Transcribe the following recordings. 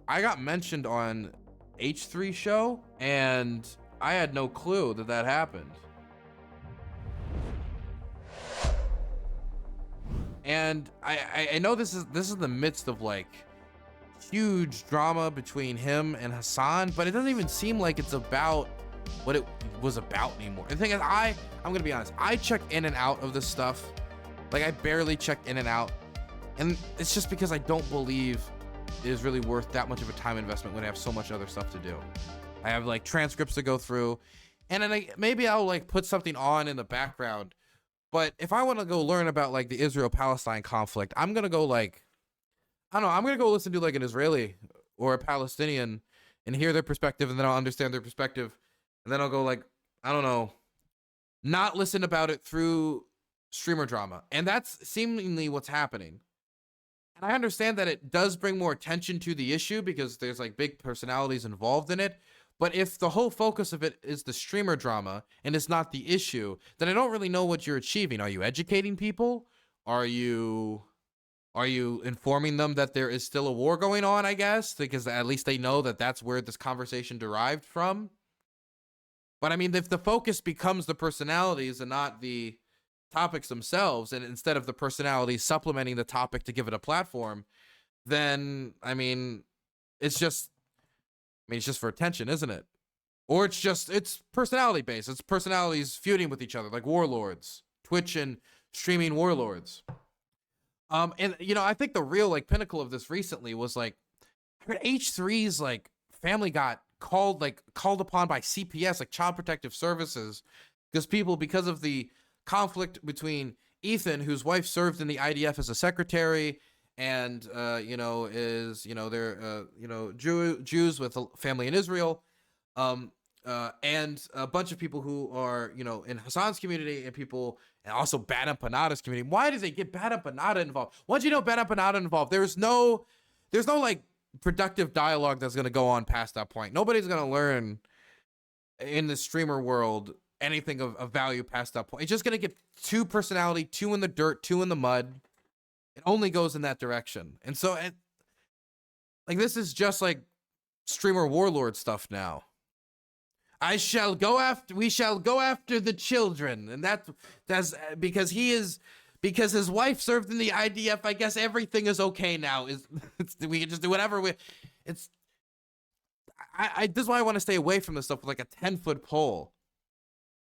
I got mentioned on H3 show, and I had no clue that that happened. And I know this is the midst of like huge drama between him and Hasan, but it doesn't even seem like it's about what it was about anymore. And the thing is, I'm gonna be honest, I check in and out of this stuff. Like, I barely check in and out, and it's just because I don't believe it is really worth that much of a time investment when I have so much other stuff to do. I have like transcripts to go through, and then maybe I'll like put something on in the background. But if I want to go learn about like the Israel-Palestine conflict, I'm gonna go like, I don't know, I'm gonna go listen to like an Israeli or a Palestinian and hear their perspective, and then I'll understand their perspective, and then I'll go like, I don't know, not listen about it through streamer drama. And that's seemingly what's happening. And I understand that it does bring more attention to the issue because there's like big personalities involved in it. But if the whole focus of it is the streamer drama and it's not the issue, then I don't really know what you're achieving. Are you educating people? Are you informing them that there is still a war going on, I guess? Because at least they know that that's where this conversation derived from. But I mean, if the focus becomes the personalities and not the topics themselves, and instead of the personalities supplementing the topic to give it a platform, then I mean, it's just for attention, isn't it? Or it's personality based. It's personalities feuding with each other, like warlords, Twitch and streaming warlords. And you know, I think the real like pinnacle of this recently was like, I heard H3's like family got called upon by CPS, like Child Protective Services, because of the conflict between Ethan, whose wife served in the IDF as a secretary, and they're Jews with a family in Israel, and a bunch of people who are in Hasan's community, and also Bad and Panada's community. Why did they get Bad and Panada involved? Once you know Bad and Panada involved, there's no like productive dialogue that's gonna go on past that point. Nobody's gonna learn in the streamer world anything of value past that point. It's just gonna get two personality, two in the dirt, two in the mud. It only goes in that direction. And so this is just like streamer warlord stuff now. We shall go after the children. And that's because his wife served in the IDF. I guess everything is okay now. We can just do whatever this is why I want to stay away from this stuff with like a 10-foot pole.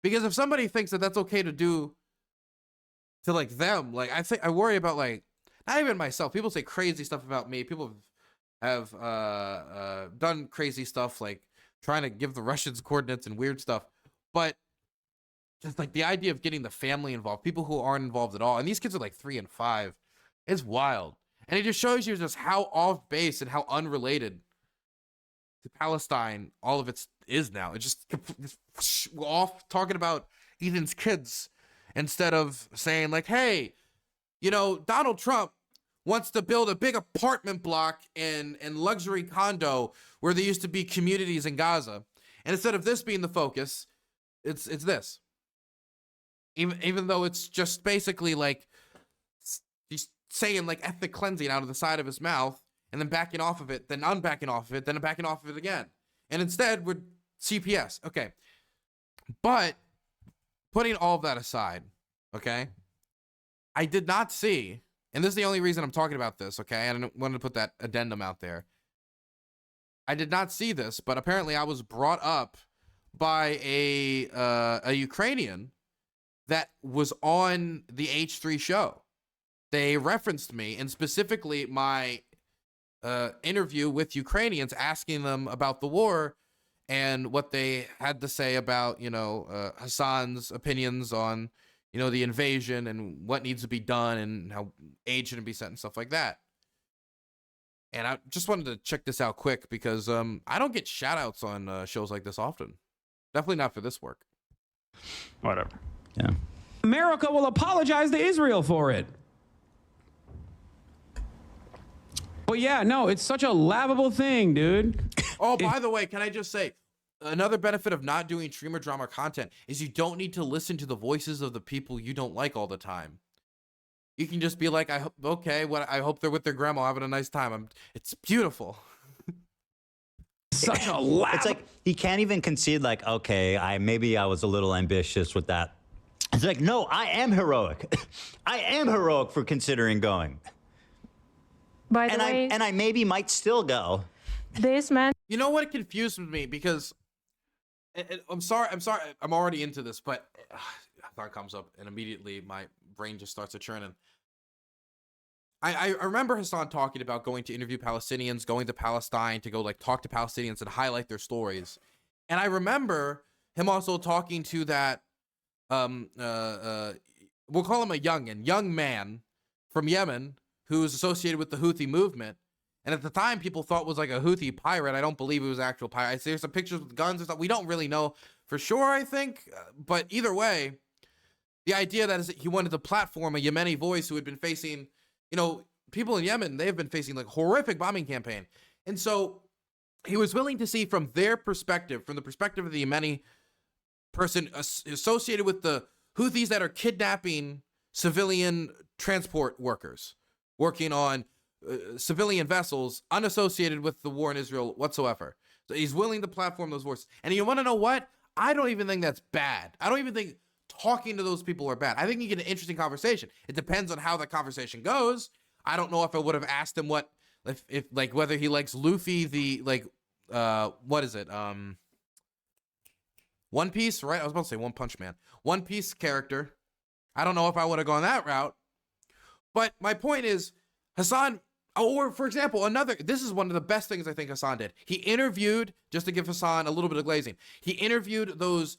Because if somebody thinks that that's okay to do to like them, like I worry about like, not even myself. People say crazy stuff about me. People have done crazy stuff like trying to give the Russians coordinates and weird stuff. But just like the idea of getting the family involved, people who aren't involved at all, and these kids are like 3 and 5, it's wild. And it just shows you just how off base and how unrelated to Palestine all of it is now. It's just off talking about Ethan's kids instead of saying like, hey, Donald Trump wants to build a big apartment block and luxury condo where there used to be communities in Gaza. And instead of this being the focus, it's this. Even though it's just basically like he's saying like ethnic cleansing out of the side of his mouth and then backing off of it, then unbacking off of it, then backing off of it again. And instead we're CPS. Okay. But putting all of that aside, okay, I did not see, and this is the only reason I'm talking about this, okay, and I wanted to put that addendum out there. I did not see this, but apparently I was brought up by a Ukrainian that was on the H3 show. They referenced me, and specifically my interview with Ukrainians, asking them about the war and what they had to say about, Hasan's opinions on, the invasion and what needs to be done and how aid shouldn't be sent and stuff like that. And I just wanted to check this out quick because I don't get shout outs on shows like this often. Definitely not for this work. Whatever. Yeah. America will apologize to Israel for it. But yeah, no, it's such a laughable thing, dude. Oh, by the way, can I just say, another benefit of not doing streamer drama content is you don't need to listen to the voices of the people you don't like all the time. You can just be like, I hope they're with their grandma having a nice time. It's beautiful. such a It's like he can't even concede, like, okay, maybe I was a little ambitious with that. It's like, no, I am heroic. I am heroic for considering going. By the way, I maybe might still go. this man You know what confused me? Because I'm sorry, I'm already into this, but a thought comes up and immediately my brain just starts to churning. I remember Hasan talking about going to interview Palestinians, going to Palestine to go like talk to Palestinians and highlight their stories. And I remember him also talking to that, we'll call him a young man from Yemen who's associated with the Houthi movement. And at the time, people thought was like a Houthi pirate. I don't believe it was an actual pirate. There's some pictures with guns and stuff. We don't really know for sure, I think. But either way, the idea that is he wanted to platform a Yemeni voice who had been facing, you know, people in Yemen, they have been facing like horrific bombing campaign. And so he was willing to see from their perspective, from the perspective of the Yemeni person associated with the Houthis that are kidnapping civilian transport workers, working on civilian vessels unassociated with the war in Israel whatsoever. So he's willing to platform those voices. And you want to know what? I don't even think that's bad. I don't even think talking to those people are bad. I think you get an interesting conversation. It depends on how the conversation goes. I don't know if I would have asked him what, if like whether he likes Luffy, the like, what is it? One Piece, right? I was about to say One Punch Man. One Piece character. I don't know if I would have gone that route. But my point is, Hasan, or for example, this is one of the best things I think Hasan did. He interviewed, just to give Hasan a little bit of glazing, he interviewed those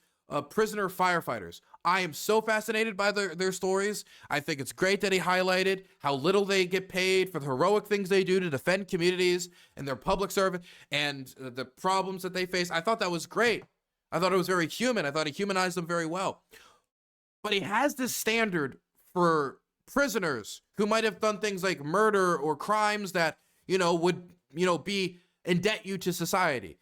prisoner firefighters. I am so fascinated by their stories. I think it's great that he highlighted how little they get paid for the heroic things they do to defend communities and their public service and the problems that they face. I thought that was great. I thought it was very human. I thought he humanized them very well. But he has this standard for prisoners who might have done things like murder or crimes that, you know, would, you know, be in debt you to society.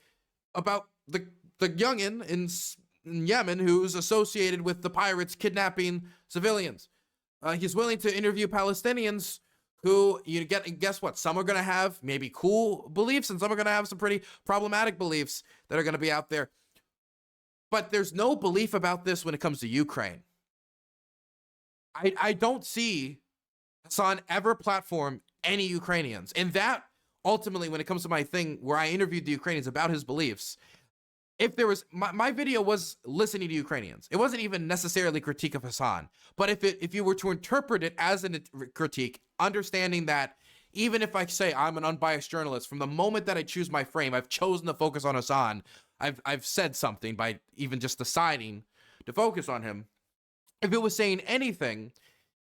About the youngin in Yemen who's associated with the pirates kidnapping civilians. He's willing to interview Palestinians who, guess what? Some are going to have maybe cool beliefs and some are going to have some pretty problematic beliefs that are going to be out there. But there's no belief about this when it comes to Ukraine. I don't see Hasan ever platform any Ukrainians. And that ultimately, when it comes to my thing where I interviewed the Ukrainians about his beliefs, if there was, my video was listening to Ukrainians. It wasn't even necessarily critique of Hasan. But if you were to interpret it as a critique, understanding that even if I say I'm an unbiased journalist, from the moment that I choose my frame, I've chosen to focus on Hasan. I've said something by even just deciding to focus on him. If it was saying anything,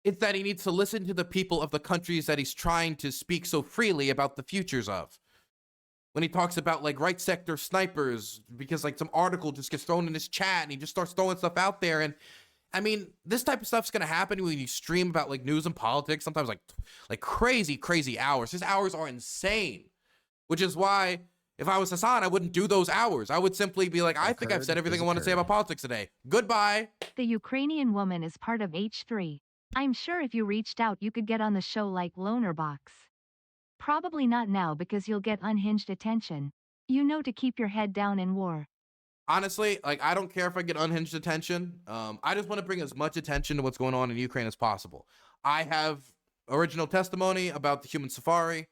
it's that he needs to listen to the people of the countries that he's trying to speak so freely about the futures of. When he talks about like right sector snipers, because like some article just gets thrown in his chat and he just starts throwing stuff out there. And I mean, this type of stuff's going to happen when you stream about like news and politics, sometimes like crazy hours. His hours are insane, which is why if I was Hasan, I wouldn't do those hours. I would simply be like, I think I've said everything I want to say about politics today. Goodbye. The Ukrainian woman is part of H3. I'm sure if you reached out you could get on the show like Loner Box. Probably not now because you'll get unhinged attention. You know to keep your head down in war. Honestly, like, I don't care if I get unhinged attention. I just want to bring as much attention to what's going on in Ukraine as possible. I have original testimony about the human safari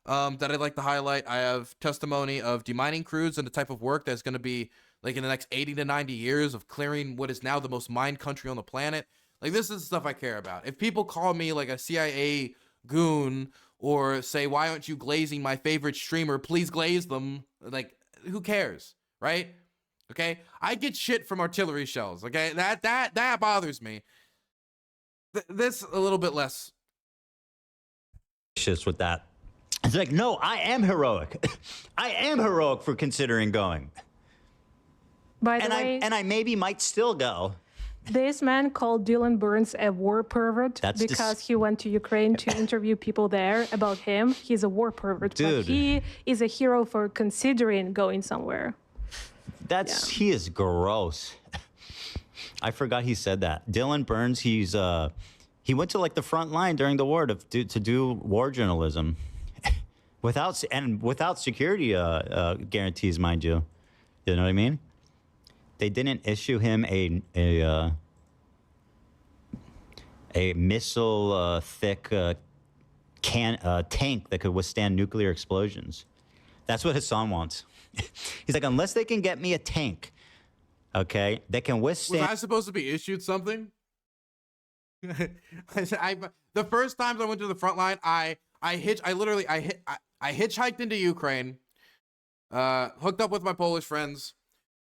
that I'd like to highlight. I have testimony of demining crews and the type of work that's going to be like in the next 80 to 90 years of clearing what is now the most mined country on the planet. Like, this is the stuff I care about. If people call me like a CIA goon or say, why aren't you glazing my favorite streamer? Please glaze them. Like, who cares, right? Okay, I get shit from artillery shells. Okay, that bothers me. This a little bit less. With that, it's like, no, I am heroic. I am heroic for considering going. By the way, I maybe might still go. This man called Dylan Burns a war pervert because he went to Ukraine to interview people there about him. He's a war pervert, dude. But he is a hero for considering going somewhere. He is gross. I forgot he said that. Dylan Burns, he went to like the front line during the war to do war journalism. without security guarantees, mind you. You know what I mean? They didn't issue him a missile thick tank that could withstand nuclear explosions. That's what Hasan wants. He's like, unless they can get me a tank, okay, that can withstand. Was I supposed to be issued something? The first times I went to the front line, I hitchhiked into Ukraine, hooked up with my Polish friends,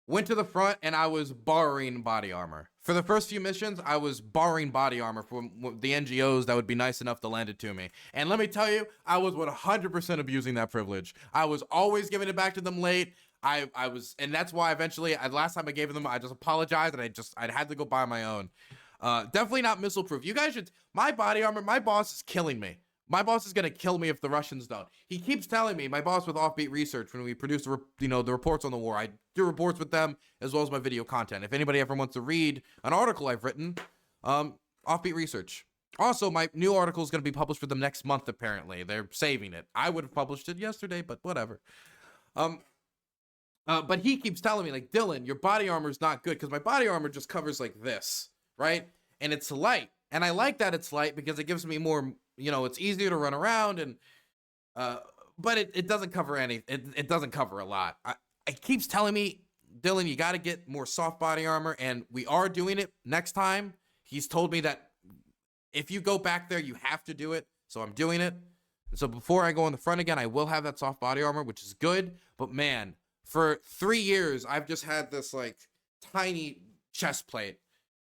went to the front, and I was borrowing body armor. For the first few missions, I was borrowing body armor from the NGOs that would be nice enough to lend it to me. And let me tell you, I was 100% abusing that privilege. I was always giving it back to them late. I was, and that's why eventually, last time I gave them, I just apologized, and I had to go buy my own. Definitely not missile proof. You guys should, my body armor, my boss is killing me. My boss is going to kill me if the Russians don't. He keeps telling me, my boss with Offbeat Research, when we produce the reports on the war, I do reports with them as well as my video content. If anybody ever wants to read an article I've written, Offbeat Research. Also, my new article is going to be published for them next month, apparently. They're saving it. I would have published it yesterday, but whatever. But he keeps telling me, like, Dylan, your body armor is not good, because my body armor just covers like this, right? And it's light. And I like that it's light because it gives me more, it's easier to run around, and but it doesn't cover it doesn't cover a lot. It keeps telling me, Dylan, you got to get more soft body armor, and we are doing it next time. He's told me that if you go back there, you have to do it, so I'm doing it. And so before I go on the front again, I will have that soft body armor, which is good. But man, for 3 years, I've just had this like tiny chest plate.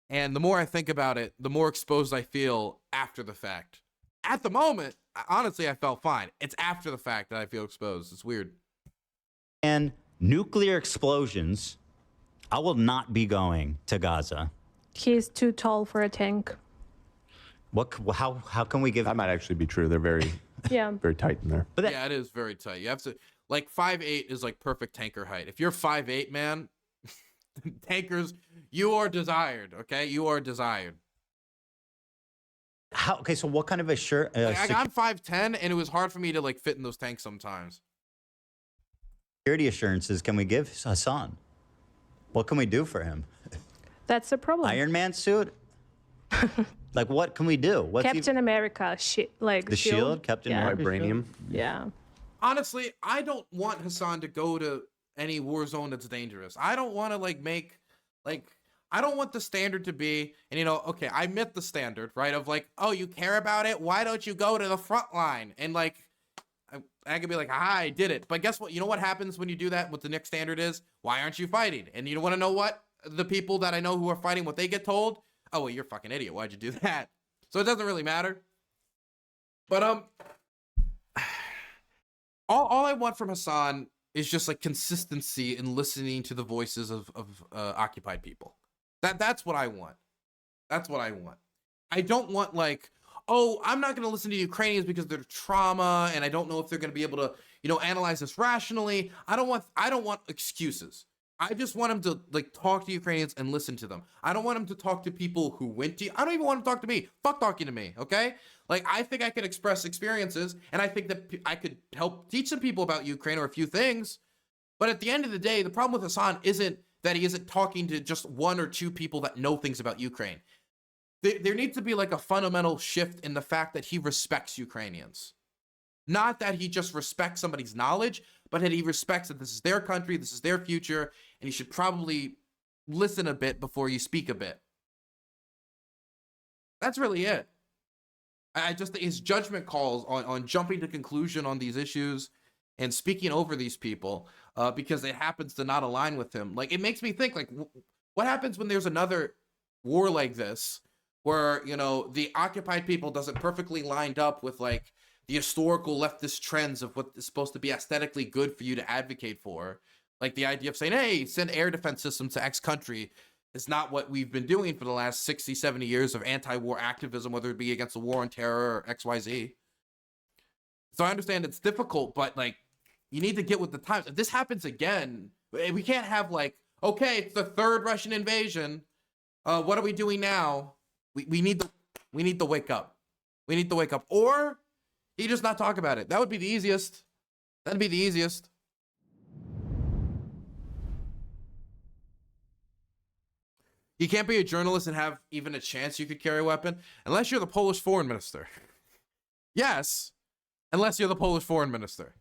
And the more I think about it, the more exposed I feel after the fact. At the moment, honestly, I felt fine. It's after the fact that I feel exposed. It's weird. And nuclear explosions, I will not be going to Gaza. He's too tall for a tank. How can we give... That might actually be true. They're very, very tight in there. But yeah, it is very tight. You have to, like, 5'8" is like perfect tanker height. If you're 5'8", man, tankers, you are desired, okay? You are desired. Okay, so what kind of a shirt? I'm 5'10", and it was hard for me to like fit in those tanks sometimes. Security assurances can we give Hasan? What can we do for him? That's the problem. Iron Man suit? Like, what can we do? Captain America, like the shield? Captain America Vibranium? Yeah. Honestly, I don't want Hasan to go to any war zone that's dangerous. I don't want to I don't want the standard to be, and okay, I met the standard, right? Of like, oh, you care about it? Why don't you go to the front line? And like, I could be like, I did it. But guess what? You know what happens when you do that? What the next standard is? Why aren't you fighting? And you want to know what? The people that I know who are fighting, what they get told? Oh, well, you're a fucking idiot. Why'd you do that? So it doesn't really matter. But all I want from Hasan is just like consistency in listening to the voices of occupied people. That's what I want. That's what I want. I don't want like, oh, I'm not going to listen to Ukrainians because of their trauma, and I don't know if they're going to be able to, analyze this rationally. I don't want excuses. I just want him to like talk to Ukrainians and listen to them. I don't want him to talk to people who went to. I don't even want him to talk to me. Fuck talking to me, okay? Like, I think I could express experiences, and I think that I could help teach some people about Ukraine or a few things. But at the end of the day, the problem with Hasan isn't that he isn't talking to just one or two people that know things about Ukraine. There needs to be like a fundamental shift in the fact that he respects Ukrainians. Not that he just respects somebody's knowledge, but that he respects that this is their country, this is their future, and you should probably listen a bit before you speak a bit. That's really it. I just think his judgment calls on jumping to conclusion on these issues and speaking over these people because it happens to not align with him. Like, it makes me think, like, what happens when there's another war like this where, the occupied people doesn't perfectly lined up with, like, the historical leftist trends of what is supposed to be aesthetically good for you to advocate for. Like the idea of saying, hey, send air defense systems to X country is not what we've been doing for the last 60, 70 years of anti-war activism, whether it be against the war on terror or XYZ. So I understand it's difficult, but like, you need to get with the times. If this happens again, we can't have like, okay, it's the third Russian invasion. What are we doing now? We need to wake up. We need to wake up. Or he just not talk about it. That would be the easiest. That'd be the easiest. You can't be a journalist and have even a chance you could carry a weapon unless you're the Polish foreign minister. Yes, unless you're the Polish foreign minister.